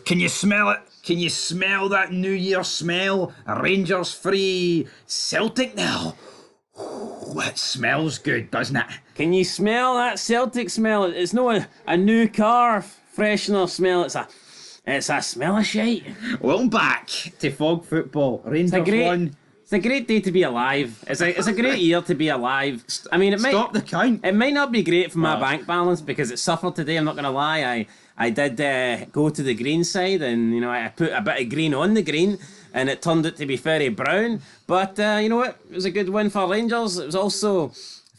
Can you smell it? Can you smell that New Year smell? Rangers free, Celtic now. Ooh, it smells good, doesn't it? Can you smell that Celtic smell? It's not a new car freshener smell. It's a smell of shite. Welcome back to Fog Football. Rangers won. It's a great day to be alive. It's a great year to be alive. I mean, Stop the count. It might not be great for my bank balance because it suffered today. I'm not going to lie. I did go to the green side, and I put a bit of green on the green, and it turned out to be very brown. But you know what? It was a good win for Rangers. It was also a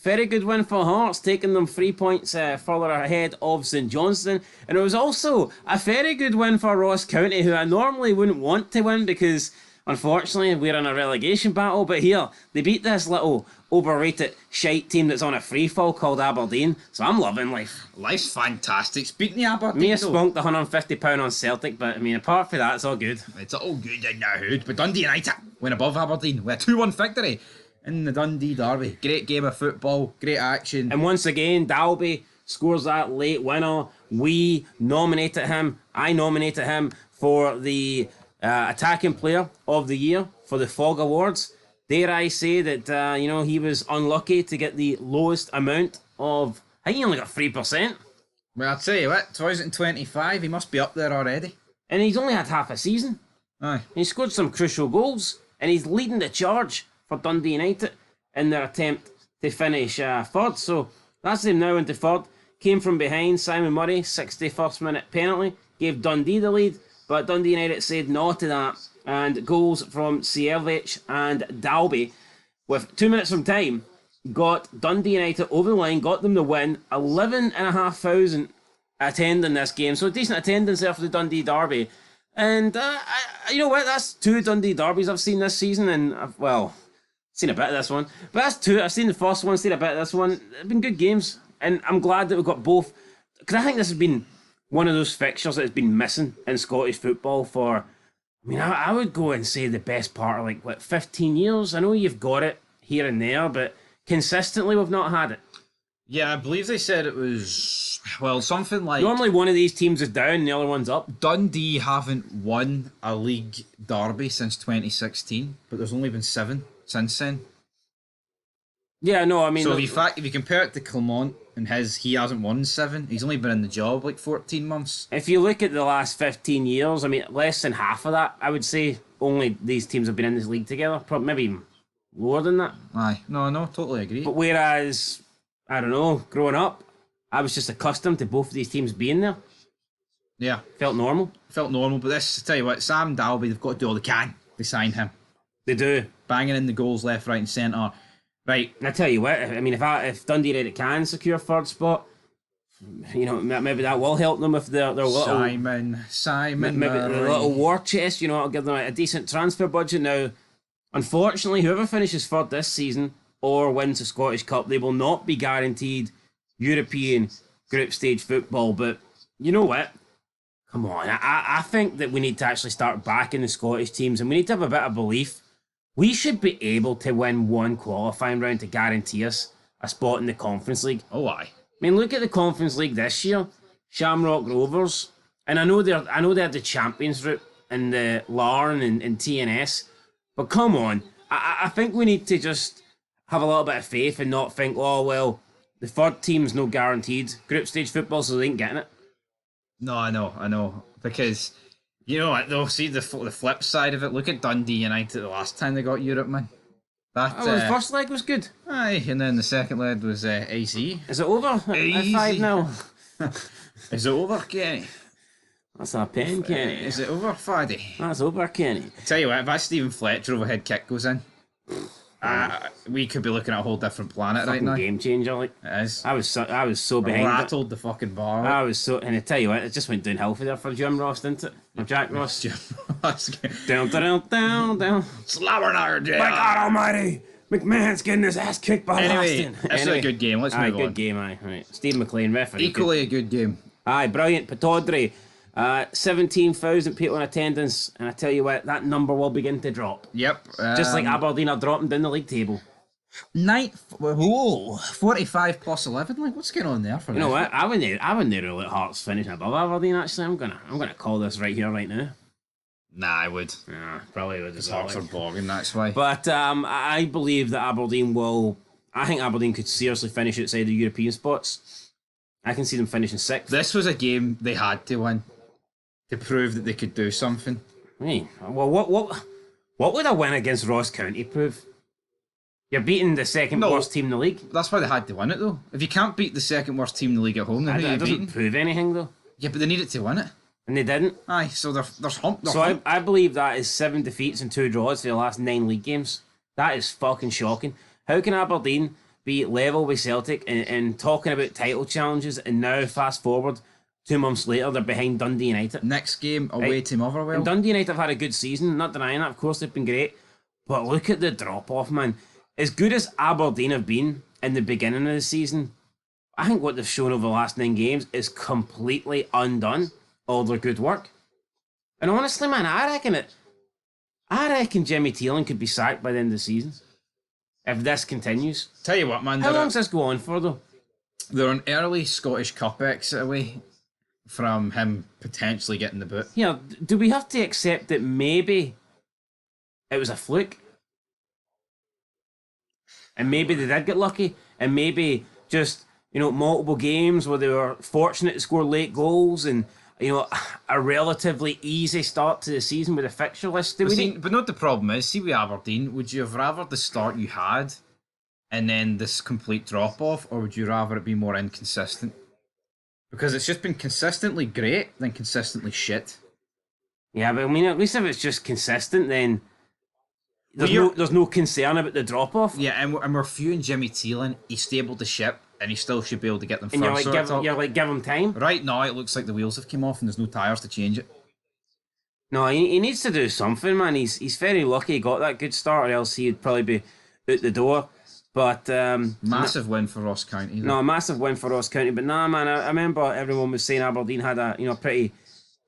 very good win for Hearts, taking them 3 points further ahead of St Johnstone. And it was also a very good win for Ross County, who I normally wouldn't want to win because, unfortunately, we're in a relegation battle. But here, they beat this little overrated shite team that's on a free fall called Aberdeen. So I'm loving life. Life's fantastic. Speaking of Aberdeen, Me spunked £150 on Celtic, but I mean, apart from that, it's all good. It's all good in the hood. But Dundee United went above Aberdeen with a 2-1 victory in the Dundee derby. Great game of football, great action. And once again, Dalby scores that late winner. We nominated him. I nominated him for the attacking player of the year for the Fog Awards. Dare I say that, he was unlucky to get the lowest amount of... I think he only got 3%. Well, I'll tell you what, 2025, he must be up there already. And he's only had half a season. Aye. He scored some crucial goals, and he's leading the charge for Dundee United in their attempt to finish third. So that's him now into third. Came from behind, Simon Murray, 61st minute penalty, gave Dundee the lead, but Dundee United said no to that. And goals from Siervich and Dalby, with 2 minutes from time, got Dundee United over the line, got them the win. 11,500 attending this game, so decent attendance there for the Dundee derby. And you know what? That's 2 Dundee derbies I've seen this season, and I've seen a bit of this one. But that's 2. I've seen the first one, seen a bit of this one. They've been good games, and I'm glad that we've got both, because I think this has been one of those fixtures that has been missing in Scottish football for. I mean, I would go and say the best part of 15 years. I know you've got it here and there, but consistently we've not had it. Yeah, I believe they said it was, something like... Normally one of these teams is down and the other one's up. Dundee haven't won a league derby since 2016, but there's only been 7 since then. Yeah, no, I mean... So if you compare it to Kilmarnock and he hasn't won 7, he's only been in the job 14 months. If you look at the last 15 years, I mean, less than half of that, I would say, only these teams have been in this league together. Probably maybe even lower than that. Aye, no, totally agree. But whereas, I don't know, growing up, I was just accustomed to both of these teams being there. Yeah. Felt normal, but this, tell you what, Sam Dalby, they've got to do all they can to sign him. They do. Banging in the goals left, right and centre. Right. And I tell you what, I mean, if Dundee United can secure third spot, maybe that will help them with their little... Simon maybe their little war chest, it'll give them a decent transfer budget. Now, unfortunately, whoever finishes third this season or wins the Scottish Cup, they will not be guaranteed European group stage football. But you know what? Come on, I think that we need to actually start backing the Scottish teams, and we need to have a bit of belief. We should be able to win one qualifying round to guarantee us a spot in the Conference League. Oh, aye. I mean, look at the Conference League this year. Shamrock Rovers, and I know they had the Champions route in the Larne and TNS, but come on, I think we need to just have a little bit of faith and not think, the third team's no guaranteed group stage football, so they ain't getting it. No, I know, because you know what, though, see the flip side of it, look at Dundee United the last time they got Europe, man. The first leg was good. Aye, and then the second leg was AC. Is it over? At 5-0. Is it over, Kenny? That's a pen, Kenny. Is it over, Faddy? That's over, Kenny. I tell you what, if that Stephen Fletcher overhead kick goes in, we could be looking at a whole different planet right now. Game changer, It is. I was so behind. Rattled the fucking bar. And I tell you what, it just went downhill for there for Jim Ross, didn't it? Or Jack Ross. Jim Ross. down. Slobber down. My God Almighty! McMahon's getting his ass kicked by Austin. This is a good game. Let's move on. Good game, aye. Right. Steve McLean, referee. Equally a good game. Aye, brilliant. Pataudry. 17,000 people in attendance, and I tell you what, that number will begin to drop. Yep. Just like Aberdeen are dropping down the league table. Whoa, 45 plus 11. Like, what's going on there for You know what? I wouldn't rule out Hearts finishing above Aberdeen. Actually, I'm gonna call this right here, right now. Nah, I would. Yeah, probably would as His well. Hearts are bogging, that's why. But I believe that Aberdeen will. I think Aberdeen could seriously finish outside the European spots. I can see them finishing sixth. This was a game they had to win to prove that they could do something. Hey, well, what would a win against Ross County prove? You're beating the second worst team in the league. That's why they had to win it, though. If you can't beat the second worst team in the league at home, then who are you That doesn't beating? prove anything, though. Yeah, but they needed to win it. And they didn't. Aye, so they're humped. So I believe that is 7 defeats and 2 draws for the last 9 league games. That is fucking shocking. How can Aberdeen be level with Celtic and talking about title challenges, and now fast forward 2 months later they're behind Dundee United? Next game away to Motherwell. And Dundee United have had a good season, not denying that. Of course they've been great, but look at the drop off, man. As good as Aberdeen have been in the beginning of the season, I think what they've shown over the last 9 games is completely undone all their good work. And honestly, man, I reckon Jimmy Teelan could be sacked by the end of the season if this continues. Tell you what, man. How long does this go on for, though? They're an early Scottish Cup exit away from him potentially getting the boot. Yeah, do we have to accept that maybe it was a fluke? And maybe they did get lucky, and maybe just, multiple games where they were fortunate to score late goals and, a relatively easy start to the season with a fixture list. But not the problem is, see with Aberdeen, would you have rather the start you had and then this complete drop off, or would you rather it be more inconsistent? Because it's just been consistently great, then consistently shit. Yeah, but I mean, at least if it's just consistent, then there's no concern about the drop off. Yeah, and we're viewing Jimmy Teelan. He stable the ship, and he still should be able to get them And first. you're like, give him time. Right now, it looks like the wheels have come off, and there's no tyres to change it. No, he needs to do something, man. He's very lucky he got that good start, or else he'd probably be out the door. But massive win for Ross County. No, a massive win for Ross County. But nah, man, I remember everyone was saying Aberdeen had a pretty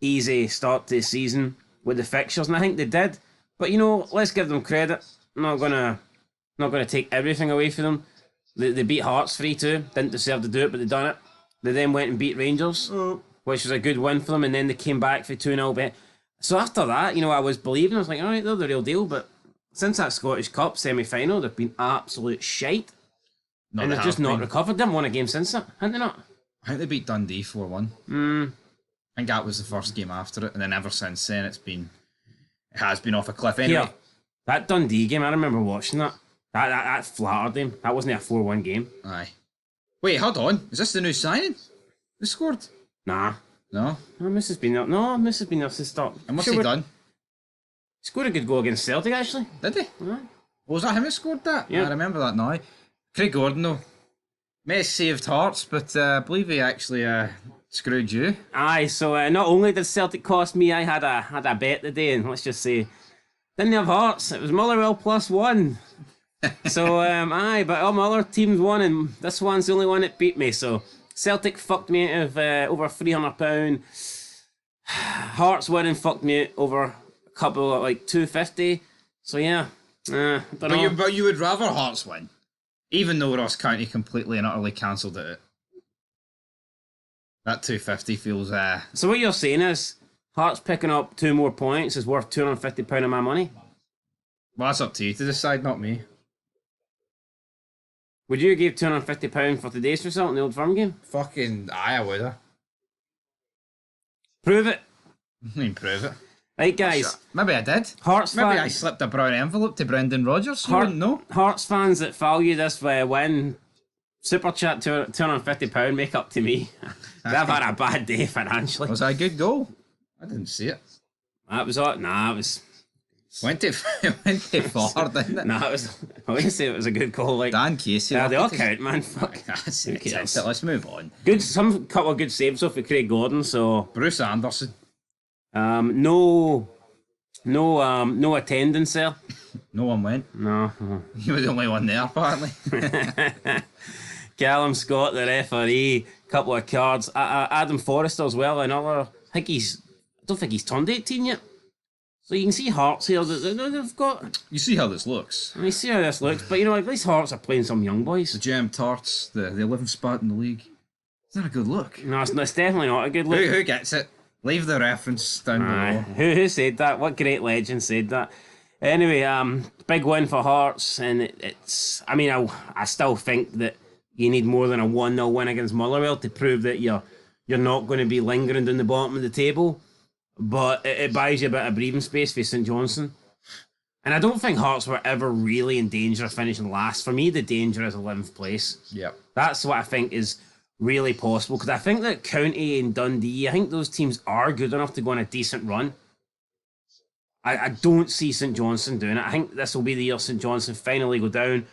easy start to the season with the fixtures, and I think they did. But let's give them credit. I'm not gonna take everything away from them. They beat Hearts 3-2. Didn't deserve to do it, but they done it. They then went and beat Rangers, which was a good win for them, and then they came back for 2-0 bet. So after that, I was believing. I was like, all right, they're the real deal. But since that Scottish Cup semi-final, they've been absolute shite. And they've just not recovered. They haven't won a game since that, haven't they not? I think they beat Dundee 4-1. I think that was the first game after it, and then ever since then it has been off a cliff. Anyway, Here, that Dundee game, I remember watching that. That flattered him. That wasn't a 4-1 game. Aye. Wait, hold on. Is this the new signing? They scored? Nah. No? Miss has been up. No, Miss has been up since start. And what's he done? Scored a good goal against Celtic, actually. Did he? Aye. Was that him who scored that? Yeah. I remember that now. Craig Gordon, though. May have saved Hearts, but I believe he actually screwed you. Aye, so not only did Celtic cost me, I had a bet today, and let's just say, didn't have Hearts. It was Motherwell +1. So, aye, but all my other teams won, and this one's the only one that beat me. So, Celtic fucked me out of over £300. Hearts winning fucked me out over a couple of like 250. So, yeah. Don't know. But you would rather Hearts win, even though Ross County completely and utterly cancelled it. That 250 feels. So, what you're saying is Hearts picking up 2 more points is worth £250 of my money? Well, that's up to you to decide, not me. Would you give £250 for today's result in the Old Firm game? Fucking aye, I would have. Prove it. Prove it. Right, guys. Maybe I did. Hearts Maybe fans, I slipped a brown envelope to Brendan Rodgers. You wouldn't know. Hearts fans that value this win, super chat £250, make up to me. I've had a bad day financially. Was that a good goal? I didn't see it. That was all. Nah, it was. Went too far, didn't it? Nah, it was. I wouldn't say it was a good goal. Like Dan Casey. they all count, man. Fuck. That's Who it. cares? Let's move on. Good, some couple of good saves off of Craig Gordon. So Bruce Anderson. no attendance there. No one went. No. You were the only one there, apparently. Callum Scott, the referee, couple of cards. Adam Forrester as well. I don't think he's turned 18 yet. So you can see Hearts here. They've got. You see how this looks. I mean, see how this looks, but at least Hearts are playing some young boys. The gem tarts, the 11th spot in the league. It's not a good look. No, it's definitely not a good look. Who gets it? Leave the reference down below. Who said that? What great legend said that? Anyway, big win for Hearts, and it's. I mean, I still think that you need more than a 1-0 win against Motherwell to prove that you're not going to be lingering down the bottom of the table. But it buys you a bit of breathing space for St Johnstone. And I don't think Hearts were ever really in danger of finishing last. For me, the danger is 11th place. Yep. That's what I think is really possible. Because I think that County and Dundee, I think those teams are good enough to go on a decent run. I don't see St Johnstone doing it. I think this will be the year St Johnstone finally go down.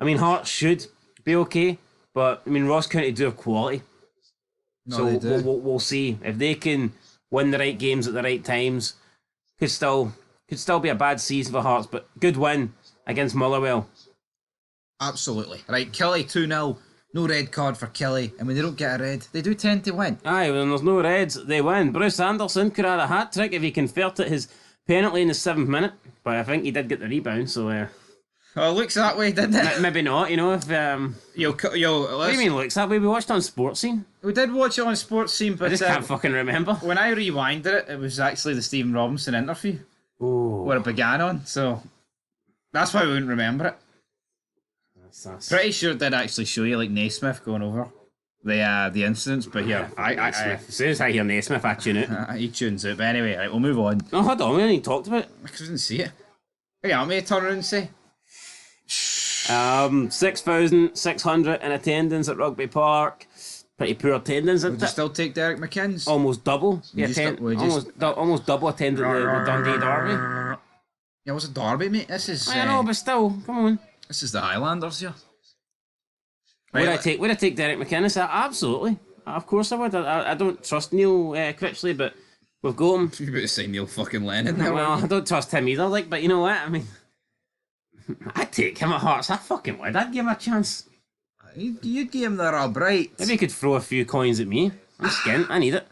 I mean, Hearts should be okay. But, I mean, Ross County do have quality. No, so they do. We'll see. If they can win the right games at the right times, could still be a bad season for Hearts, but good win against Motherwell. Absolutely. Right, Kelly 2-0. No red card for Kelly. And when they don't get a red, they do tend to win. Aye, when there's no reds, they win. Bruce Anderson could have had a hat-trick if he converted his penalty in the 7th minute, but I think he did get the rebound, so... Oh, it looks that way, didn't it? Maybe not, if... What do you mean looks that way? We watched on Sports Scene. We did watch it on Sports Scene, but I just can't fucking remember. when I rewinded it, it was actually the Stephen Robinson interview Oh. where it began on, so that's why we wouldn't remember it. That's... Pretty sure it did actually show you, like, Naismith going over the incidents, but yeah, As soon as I hear Naismith, I tune it. he tunes out. But anyway, right, we'll move on. No, hold on, we haven't even talked about it. Because we didn't see it. Hey, aren't we turn around and say? 6,600 in attendance at Rugby Park. Pretty poor attendance, isn't Would you it? still take Derek McKinn's? Almost double. Would you Almost double attended the Dundee Derby. Yeah, what's a derby, mate? This is. I know, but still, come on. This is the Highlanders here. Would I take Derek McInnes? Absolutely. Of course I would. I don't trust Neil Critchley, but we've got him. You better to say Neil fucking Lennon there. Well, I don't trust him either. But you know what? I mean, I'd take him at Hearts. I fucking would. I'd give him a chance. You'd give him the rub, right? Maybe he could throw a few coins at me. I'm skint. I need it.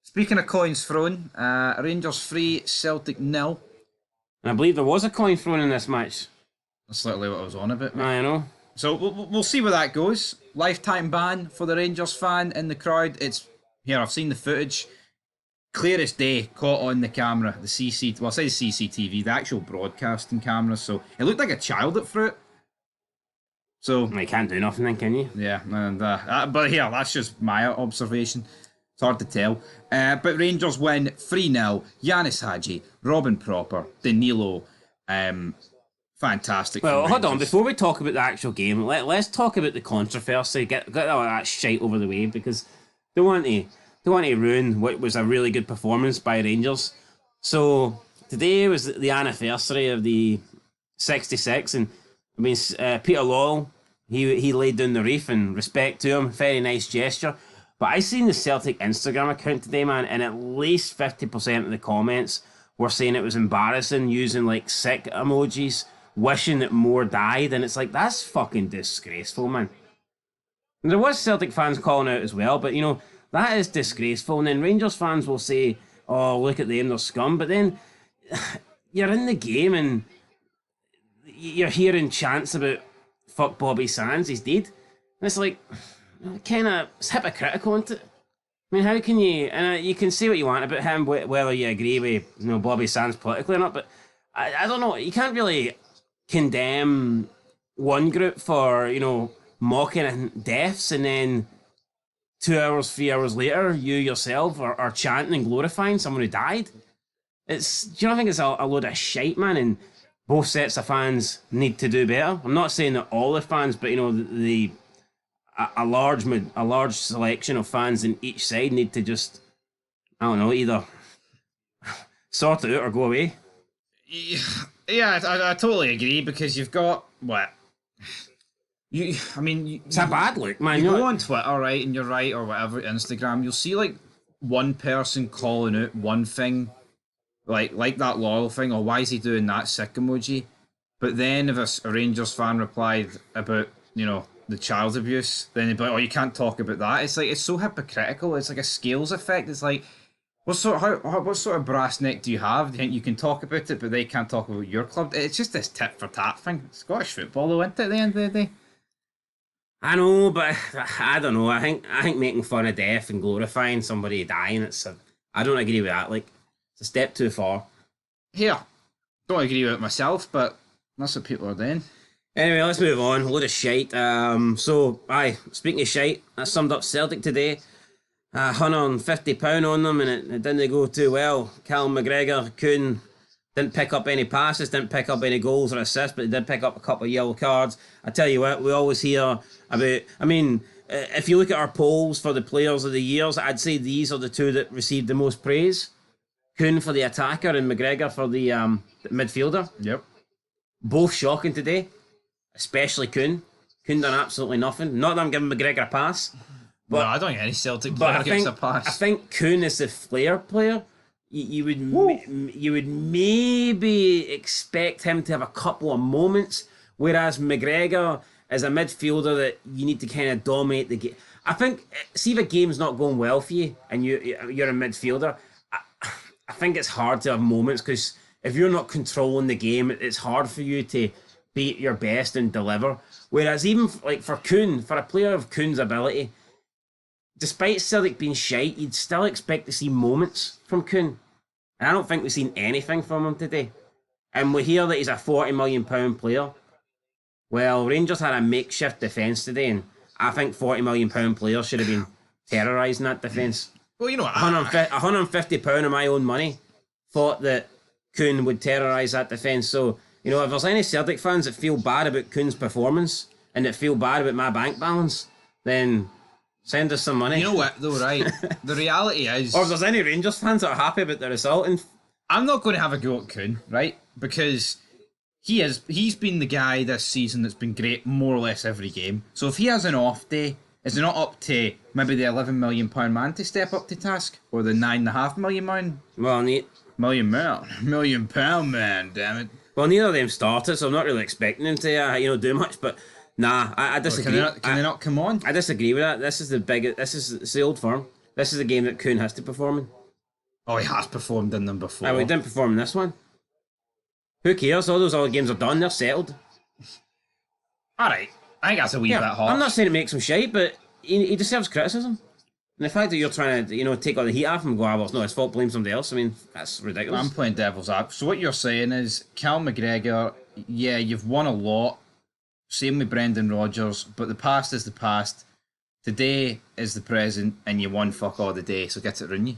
Speaking of coins thrown, Rangers 3, Celtic 0. And I believe there was a coin thrown in this match. That's literally what I was on about, mate. I know. So we'll see where that goes. Lifetime ban for the Rangers fan in the crowd. It's here. I've seen the footage. Clear as day, caught on the camera. The I say the CCTV, the actual broadcasting camera. So it looked like a child that threw it. So You can't do nothing then, can you? yeah, and but here that's just my observation. It's hard to tell. But Rangers win 3-0. Yanis Hadji, Robin Proper, Danilo. Fantastic. Well, hold on. Rangers. Before we talk about the actual game, let's talk about the controversy. Get all that shite over the way because they want to ruin what was a really good performance by Rangers. So today was the anniversary of the 66, and I mean Peter Lawwell, he laid down the reef, and respect to him, very nice gesture. But I seen the Celtic Instagram account today, man, and at least 50% of the comments were saying it was embarrassing, using like sick emojis, wishing that more died, and it's like, that's fucking disgraceful, man. And there was Celtic fans calling out as well, but that is disgraceful. And then Rangers fans will say, oh, look at them, they're scum. But then you're in the game and you're hearing chants about fuck Bobby Sands, he's dead. And it's like, it's hypocritical, isn't it? I mean, how can you, and you can say what you want about him, whether you agree with Bobby Sands politically or not, but I don't know, you can't really condemn one group for, mocking deaths, and then 2 hours, 3 hours later, you yourself are chanting and glorifying someone who died. Do you not think it's a load of shite, man? And both sets of fans need to do better. I'm not saying that all the fans, but a large selection of fans in each side need to just, I don't know, either sort it out or go away. Yeah, I totally agree, because you've got what. It's a bad look, man. You go on Twitter, right, and you're right, or whatever, Instagram, you'll see like one person calling out one thing, like that loyal thing, or why is he doing that sick emoji? But then if a Rangers fan replied about, the child abuse, then they'd be like, oh, you can't talk about that. It's like, it's so hypocritical. It's like a scales effect. It's like, What sort of brass neck do you have? Do you think you can talk about it, but they can't talk about your club? It's just this tit for tat thing. Scottish football, though, isn't it? At the end of the day. I know, but I don't know. I think making fun of death and glorifying somebody dying, I don't agree with that. Like, it's a step too far. Here, don't agree with it myself, but that's what people are doing. Anyway, let's move on. A load of shite. Speaking of shite, I summed up Celtic today. £150 on them, and it didn't go too well. Callum McGregor didn't pick up any passes, didn't pick up any goals or assists, but he did pick up a couple of yellow cards. I tell you what, we always hear about. I mean, if you look at our polls for the players of the years, I'd say these are the two that received the most praise. Kuhn for the attacker and McGregor for the midfielder. Yep. Both shocking today, especially Kuhn. Kuhn done absolutely nothing. Not that I'm giving McGregor a pass. But, no, I don't think any Celtic but player gets a pass. I think Kuhn is the flair player. You would maybe expect him to have a couple of moments, whereas McGregor is a midfielder that you need to kind of dominate the game. I think, see if a game's not going well for you and you're a midfielder, I think it's hard to have moments because if you're not controlling the game, it's hard for you to be at your best and deliver. Whereas even like for Kuhn, for a player of Kuhn's ability, despite Celtic being shite, you'd still expect to see moments from Kuhn. And I don't think we've seen anything from him today. And we hear that he's a £40 million player. Well, Rangers had a makeshift defence today, and I think £40 million players should have been terrorising that defence. Well, you know what? £150 of my own money thought that Kuhn would terrorise that defence. So, you know, if there's any Celtic fans that feel bad about Kuhn's performance and that feel bad about my bank balance, then send us some money. You know what, though, right? The reality is... Or if there's any Rangers fans that are happy about the result. I'm not going to have a go at Kuhn, right? Because he's been the guy this season that's been great more or less every game. So if he has an off day, is it not up to maybe the £11 million man to step up to task? Or the £9.5 million man? Well, £1 million man, damn it. Well, neither of them started, so I'm not really expecting them to, do much, but... Nah, I disagree. Can they not come on? I disagree with that. This is it's the old firm. This is a game that Kuhn has to perform in. Oh, he has performed in them before. He didn't perform in this one. Who cares? All those other games are done. They're settled. Alright. I think that's a wee bit hot. I'm not saying it makes him shite, but he deserves criticism. And the fact that you're trying to, take all the heat off him and go, well, it's not his fault, blame somebody else. I mean, that's ridiculous. I'm playing devil's advocate. So what you're saying is, Cal McGregor, yeah, you've won a lot. Same with Brendan Rodgers, but the past is the past. Today is the present, and you won fuck all the day, so get it round you.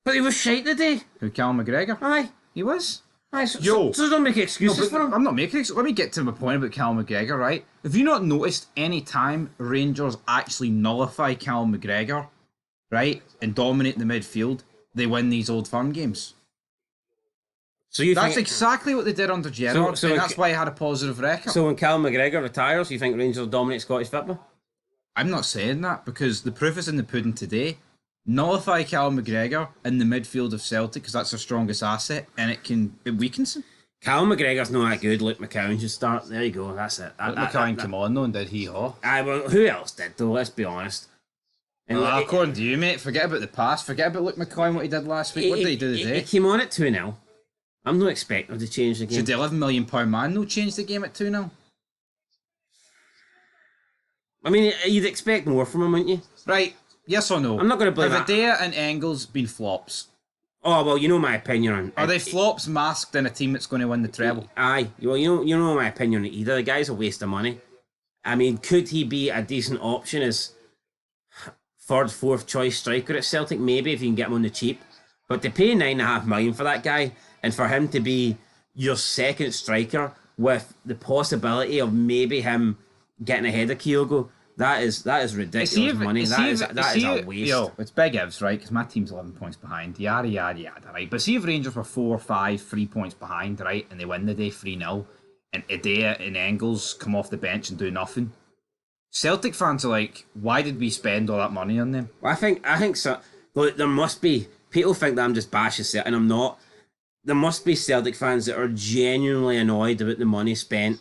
But he was shite today. Who, Cal McGregor? Aye. He was? Aye, so don't make excuses for him. I'm not making excuses. Let me get to my point about Cal McGregor, right? Have you not noticed any time Rangers actually nullify Cal McGregor, right, and dominate the midfield, they win these Old Firm games? So that's exactly what they did under Gerrard, and that's why he had a positive record. So when Cal McGregor retires, you think Rangers will dominate Scottish football? I'm not saying that, because the proof is in the pudding today. Nullify Cal McGregor in the midfield of Celtic, because that's their strongest asset, and it weakens him. Cal McGregor's not that good. Luke McCown should start. There you go, that's it. Luke McCown came on though, and did he-haw. Aye, well, who else did though, let's be honest. According to you, mate, forget about the past, forget about Luke McCown, what he did last week. What did he do today? He came on at 2-0. I'm not expecting him to change the game. Should the £11 million man no change the game at 2-0? I mean, you'd expect more from him, wouldn't you? Right, yes or no? I'm not going to blame Have Adair and Engels been flops? Oh, well, you know my opinion on... Are they flops masked in a team that's going to win the treble? Aye, well, you know my opinion on either. The guy's a waste of money. I mean, could he be a decent option as third, fourth choice striker at Celtic? Maybe, if you can get him on the cheap. But to pay £9.5 million for that guy, and for him to be your second striker with the possibility of maybe him getting ahead of Kyogo, that is ridiculous money. That is a waste. Yo, it's big ifs, right? Because my team's 11 points behind. Yada, yada, yada, right? But see if Rangers were 4 or 5, 3 points behind, right? And they win the day 3-0, and Adair and Engels come off the bench and do nothing. Celtic fans are like, why did we spend all that money on them? Well, I think so. Look, there must be... People think that I'm just bashing Celtic, and I'm not. There must be Celtic fans that are genuinely annoyed about the money spent.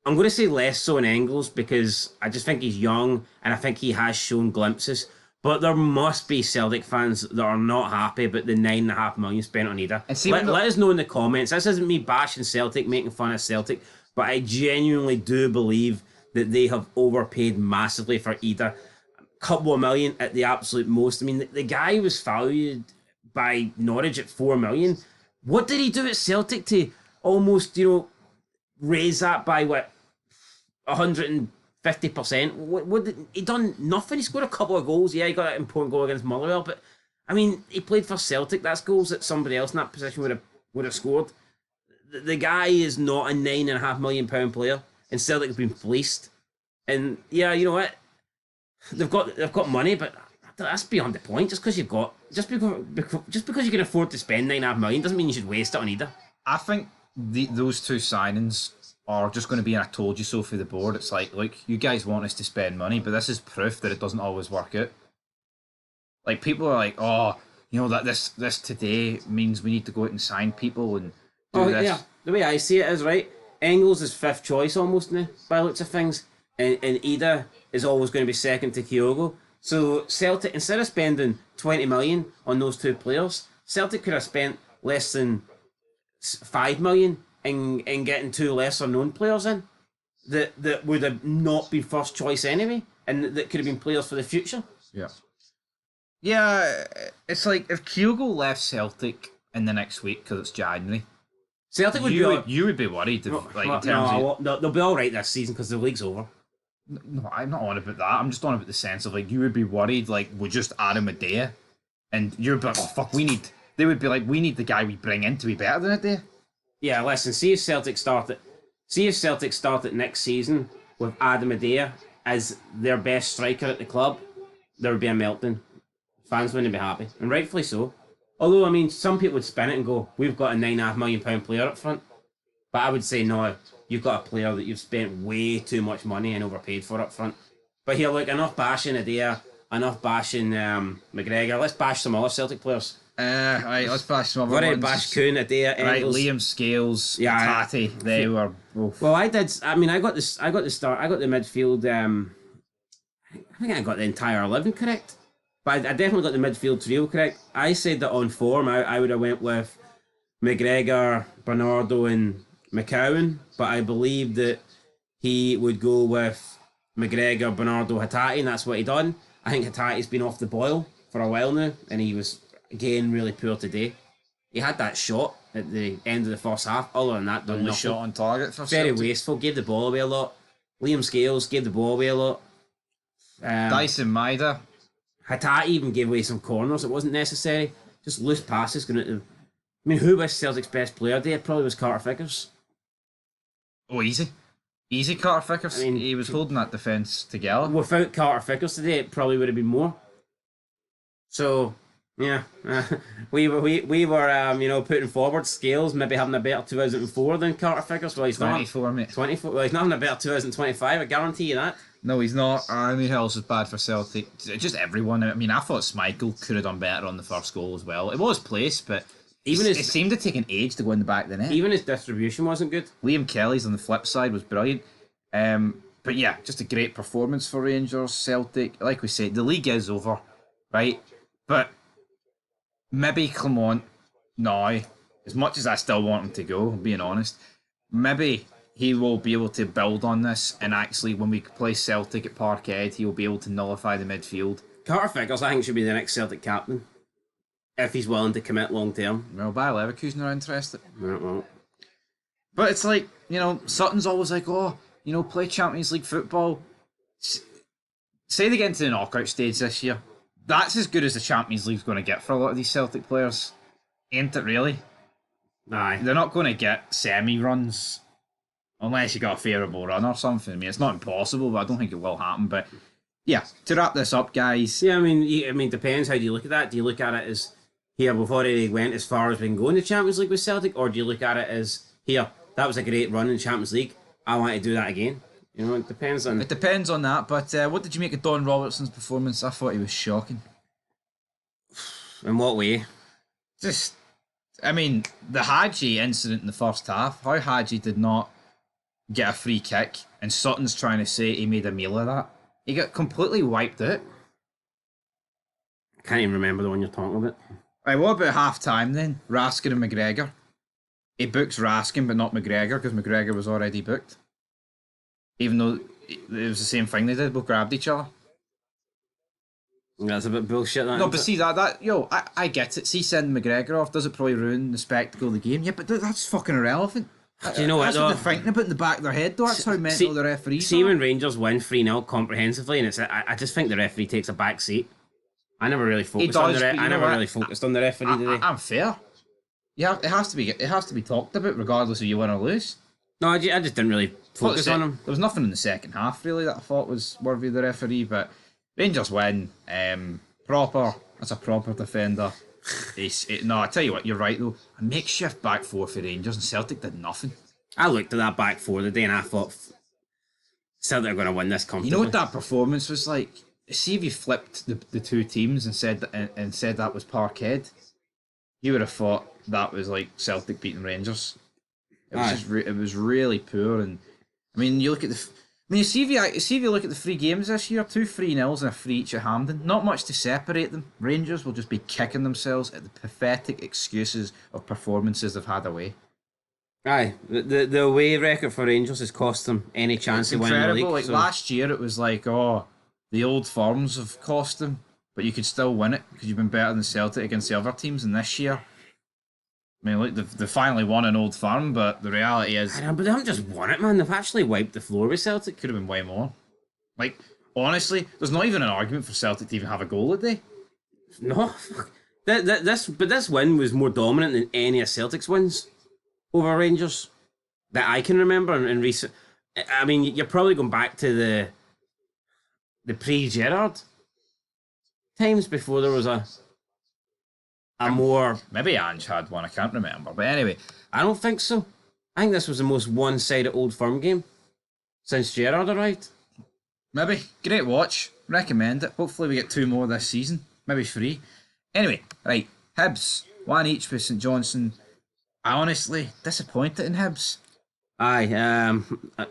I'm going to say less so in Engels because I just think he's young and I think he has shown glimpses. But there must be Celtic fans that are not happy about the $9.5 million spent on Ida. And see, let us know in the comments. This isn't me bashing Celtic, making fun of Celtic, but I genuinely do believe that they have overpaid massively for Ida. Couple of million at the absolute most. I mean, the guy was valued by Norwich at 4 million. What did he do at Celtic to almost, raise that by 150%? What did he done? Nothing. He scored a couple of goals. Yeah, he got an important goal against Motherwell, but I mean, he played for Celtic. That's goals that somebody else in that position would have scored. The guy is not a £9.5 million player, and Celtic have been fleeced. And yeah, you know what? They've got money, but that's beyond the point. Just because you can afford to spend £9.5 million doesn't mean you should waste it on either. I think those two signings are just going to be an "I told you so" for the board. It's like, look, you guys want us to spend money, but this is proof that it doesn't always work out. Like, people are like, oh, that this today means we need to go out and sign people and do this. Yeah, the way I see it is, right, Engels is fifth choice almost now, by the looks of things, and Ida is always going to be second to Kyogo. So Celtic, instead of spending 20 million on those two players, Celtic could have spent less than 5 million in getting two lesser known players in that would have not been first choice anyway, and that could have been players for the future. Yeah. Yeah, it's like if Kyogo left Celtic in the next week because it's January, Celtic would you would be worried. They'll be all right this season because the league's over. No, I'm not on about that. I'm just on about the sense of, like, you would be worried, like, we just Adam Adair, and you'd be like, oh fuck, they would be like, we need the guy we bring in to be better than Adair. Yeah, listen, see if Celtic start it next season with Adam Adair as their best striker at the club, there would be a meltdown. Fans wouldn't be happy, and rightfully so. Although, I mean, some people would spin it and go, we've got a £9.5 million player up front. But I would say, no, you've got a player that you've spent way too much money and overpaid for up front. But here, look, enough bashing Adair, enough bashing McGregor. Let's bash some other Celtic players. Right, let's bash some other ones. What bash Kuhn, Adair, Engels. Right, Liam Scales, Tati, they were both. Well, I got the midfield, I think I got the entire 11 correct. But I definitely got the midfield trio correct. I said that on form, I would have went with McGregor, Bernardo, and McCowan, but I believe that he would go with McGregor, Bernardo, Hatate, and that's what he done. I think Hatate's been off the boil for a while now, and he was, again, really poor today. He had that shot at the end of the first half. Other than that, only shot on target for very Celtic. Wasteful, gave the ball away a lot. Liam Scales gave the ball away a lot. Dyson Maida. Hatate even gave away some corners. It wasn't necessary. Just loose passes going to... I mean, who was Celtic's best player today? It probably was Carter Vickers. Oh, easy. Easy, Carter Vickers. I mean, he was holding that defence together. Without Carter Vickers today, it probably would have been more. So, yeah. we were putting forward Scales, maybe having a better 2004 than Carter Vickers. Well, he's 24, mate. 24. Well, he's not having a better 2025, I guarantee you that. No, he's not. I mean, who else is bad for Celtic? Just everyone. I mean, I thought Schmeichel could have done better on the first goal as well. It was placed, but it seemed to take an age to go in the back of the net. Even his distribution wasn't good. Liam Kelly's on the flip side was brilliant. But yeah, just a great performance for Rangers. Celtic, like we said, the league is over, right? But maybe Clement now, as much as I still want him to go, being honest, maybe he will be able to build on this, and actually, when we play Celtic at Parkhead, he will be able to nullify the midfield. Carter Vickers, I think, should be the next Celtic captain, if he's willing to commit long term. Well, Bayer Leverkusen are interested. Well. But it's like, Sutton's always like, play Champions League football. Say they get into the knockout stage this year. That's as good as the Champions League's going to get for a lot of these Celtic players. Ain't it really? Aye. They're not going to get semi-runs. Unless you got a favourable run or something. I mean, it's not impossible, but I don't think it will happen. But yeah, to wrap this up, guys. Yeah, I mean, depends. How do you look at that? Do you look at it as, here, we've already went as far as we can go in the Champions League with Celtic, or do you look at it as, here, that was a great run in Champions League, I want to do that again? It depends on... It depends on that, but what did you make of Don Robertson's performance? I thought he was shocking. In what way? Just, I mean, the Hadji incident in the first half, how Hadji did not get a free kick, and Sutton's trying to say he made a meal of that. He got completely wiped out. can't even remember the one you're talking about. Right, what about half time then? Raskin and McGregor. He books Raskin, but not McGregor, because McGregor was already booked. Even though it was the same thing they did, both grabbed each other. That's a bit bullshit, that. No, but see, I get it. See, send McGregor off, does it probably ruin the spectacle of the game? Yeah, but that's fucking irrelevant. Do you know what, that's though? What they're thinking about in the back of their head, though. That's how mental the referees See, are. when Rangers win 3-0 comprehensively, and I just think the referee takes a back seat. I never really focused on the referee today. I'm fair. Yeah, it has to be talked about, regardless if you win or lose. No, I just didn't really focus on him. There was nothing in the second half really that I thought was worthy of the referee, but Rangers win. That's a proper defender. No, I tell you what, you're right though. A makeshift back four for Rangers, and Celtic did nothing. I looked at that back four today and I thought Celtic are going to win this comfortably. You know what that performance was like? See if you flipped the two teams and said that was Parkhead, you would have thought that was like Celtic beating Rangers. It was it was really poor, and I mean you look at you see if you look at the 3 games this year, 2 3-0s and a 3 each at Hampden. Not much to separate them. Rangers will just be kicking themselves at the pathetic excuses of performances they've had away. Aye, the away record for Rangers has cost them any chance to win the league. Like last year, it was like, the old firms have cost them, but you could still win it because you've been better than Celtic against the other teams. And this year, I mean, look, they finally won an Old Firm, but the reality is, I know, but they haven't just won it, man. They've actually wiped the floor with Celtic. Could have been way more. Like, honestly, there's not even an argument for Celtic to even have a goal today. No, fuck. This win was more dominant than any of Celtic's wins over Rangers that I can remember in recent. I mean, you're probably going back to the pre-Gerrard times before there was a more... Maybe Ange had one, I can't remember. But anyway, I don't think so. I think this was the most one-sided Old Firm game since Gerrard arrived. Maybe. Great watch. Recommend it. Hopefully we get 2 more this season. Maybe 3. Anyway, right. Hibs. 1 each with St Johnstone. I honestly disappointed in Hibs. Aye.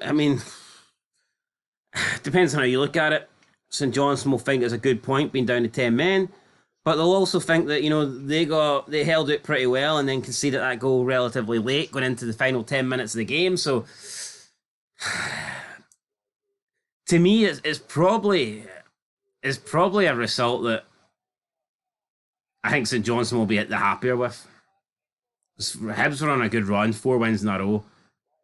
I mean, depends on how you look at it. St Johnstone will think it's a good point being down to 10 men. But they'll also think that, they held it pretty well and then conceded that goal relatively late, going into the final 10 minutes of the game. So, to me, it's probably a result that I think St Johnstone will be the happier with. Hibs were on a good run, 4 wins in a row.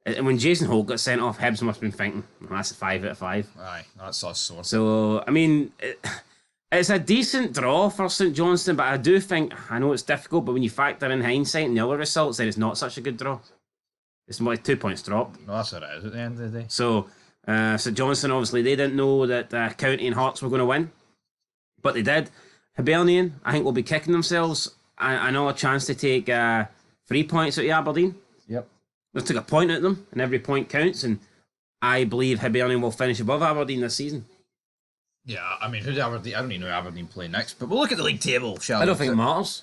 And when Jason Holt got sent off, Hibs must have been thinking, that's a 5 out of 5. Aye, that's us sore. So, I mean... It's a decent draw for St Johnstone, but I do think, I know it's difficult, but when you factor in hindsight and the other results, then it's not such a good draw. It's more like 2 points dropped. No, that's what it is at the end of the day. So, St Johnstone, obviously, they didn't know that County and Hearts were going to win, but they did. Hibernian, I think, will be kicking themselves. I know a chance to take 3 points out of Aberdeen. Yep. They took a point at them, and every point counts, and I believe Hibernian will finish above Aberdeen this season. Yeah, I mean, who's Aberdeen? I don't even know who Aberdeen play next, but we'll look at the league table, shall we? I don't think it matters.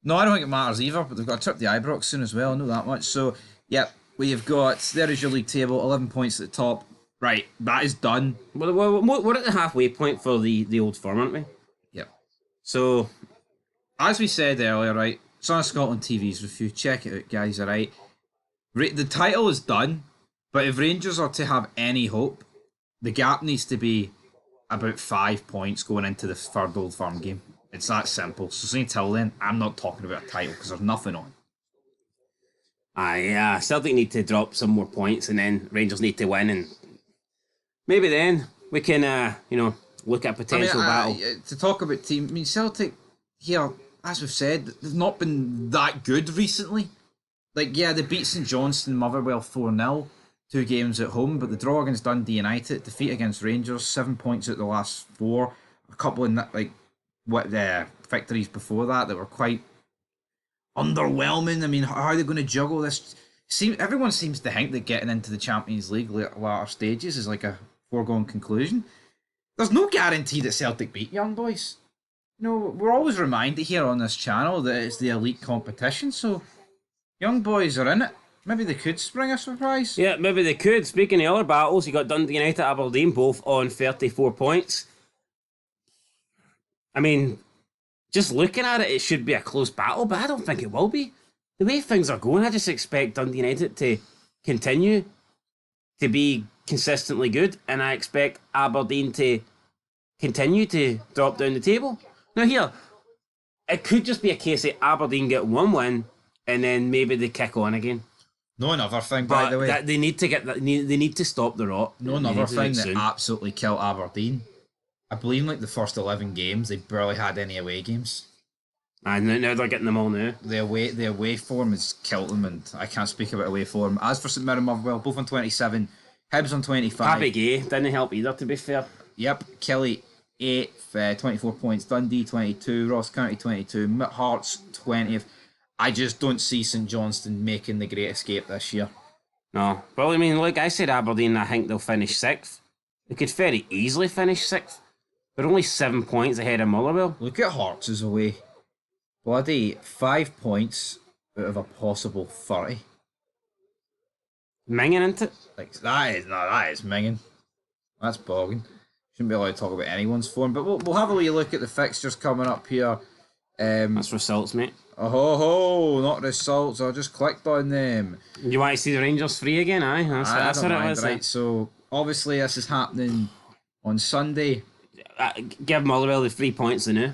No, I don't think it matters either, but they've got a trip to Ibrox soon as well, I know that much. So, yeah, we've got, there is your league table, 11 points at the top. Right, that is done. We're at the halfway point for the Old Firm, aren't we? Yep. So, as we said earlier, right, it's on Scotland TV's review. Check it out, guys, alright? The title is done, but if Rangers are to have any hope, the gap needs to be about 5 points going into the third Old Firm game. It's that simple. So until then, I'm not talking about a title because there's nothing on. Celtic need to drop some more points and then Rangers need to win, and maybe then we can, look at potential battle. To talk about team, I mean, Celtic here, as we've said, they've not been that good recently. Like, yeah, they beat St Johnstone, Motherwell 4-0. 2 games at home, but the draw against Dundee United, defeat against Rangers, 7 points out the last 4, a couple of victories before that were quite underwhelming. I mean, how are they going to juggle this? Everyone seems to think that getting into the Champions League later stages is like a foregone conclusion. There's no guarantee that Celtic beat Young Boys. We're always reminded here on this channel that it's the elite competition, so Young Boys are in it. Maybe they could spring a surprise. Yeah, maybe they could. Speaking of other battles, you got Dundee United, Aberdeen, both on 34 points. I mean, just looking at it, it should be a close battle, but I don't think it will be. The way things are going, I just expect Dundee United to continue to be consistently good, and I expect Aberdeen to continue to drop down the table. Now here, it could just be a case that Aberdeen get one win, and then maybe they kick on again. No, another thing, by the way. They need to get that. They need to stop the rot. No, another thing that absolutely killed Aberdeen. I believe in like the first 11 games, they barely had any away games. And now they're getting them all now. The away form has killed them, and I can't speak about away form. As for St Mirren, Motherwell, both on 27, Hibs on 25. Big A didn't help either, to be fair. Yep, Kelly 8th, 24 points. Dundee 22, Ross County 22, Hearts 20th. I just don't see St Johnstone making the great escape this year. No, well, I mean, look, I said Aberdeen. I think they'll finish 6th. They could very easily finish 6th. They're only 7 points ahead of Motherwell. Look at Hearts as away. Bloody 5 points out of a possible 30. Minging, isn't it? Like that is minging. That's bogging. Shouldn't be allowed to talk about anyone's form, but we'll have a wee look at the fixtures coming up here. That's results, mate. Oh, not results. I just clicked on them. You want to see the Rangers free again? Aye, that's what it was. Right, so obviously this is happening on Sunday. Give Motherwell the 3 points they knew.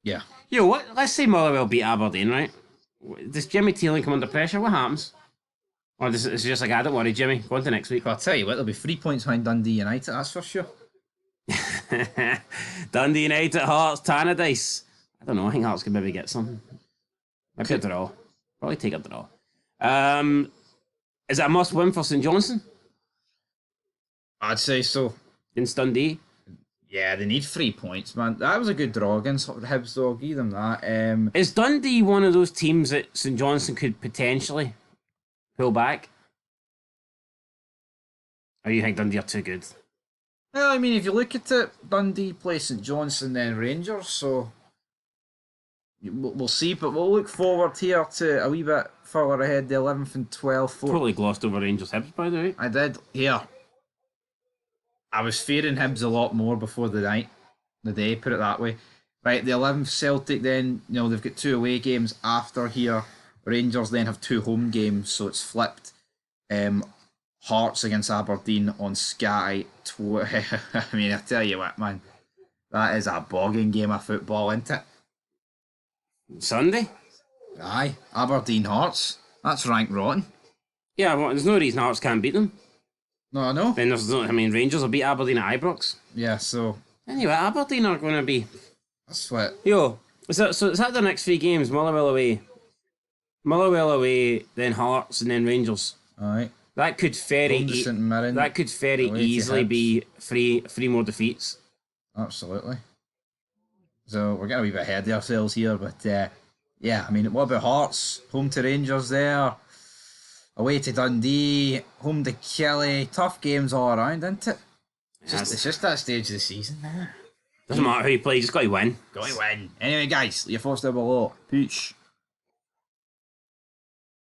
Yeah. Yo, what? Let's say Motherwell beat Aberdeen, right? Does Jimmy Teeling come under pressure? What happens? Or is it just like, I don't worry, Jimmy. Go on to next week. Well, I'll tell you what, there'll be 3 points behind Dundee United, that's for sure. Dundee United, Hearts, Tannadice. I don't know, I think Hearts could maybe get something. Maybe a draw. Probably take a draw. Is it a must win for St Johnstone? I'd say so. Against Dundee? Yeah, they need 3 points, man. That was a good draw against Hibs, though. I'll give them that. Is Dundee one of those teams that St Johnstone could potentially pull back? Or you think Dundee are too good? Well, I mean, if you look at it, Dundee play St Johnstone, then Rangers, so we'll see. But we'll look forward here to a wee bit further ahead, the 11th and 12th. Probably glossed over Rangers Hibs, by the way. I did. Here. I was fearing Hibs a lot more before the day, put it that way. Right, the 11th Celtic then, they've got 2 away games after here. Rangers then have 2 home games, so it's flipped. Hearts against Aberdeen on Sky. I mean, I tell you what, man. That is a bogging game of football, isn't it? Sunday? Aye, Aberdeen Hearts. That's ranked rotten. Yeah, well, there's no reason Hearts can't beat them. No, I know. Then there's no, Rangers will beat Aberdeen at Ibrox. Yeah, so... Anyway, Aberdeen are going to be... That's what... Yo, is that the next 3 games? Motherwell away, then Hearts, and then Rangers. Alright. That could very easily be three more defeats. Absolutely. So we're getting a wee bit ahead of ourselves here, but yeah, I mean, what about Hearts? Home to Rangers there. Away to Dundee, home to Kelly. Tough games all around, isn't it? It's just that stage of the season. Doesn't matter who you play, you just got to win. Anyway, guys, your thoughts down below. Peace.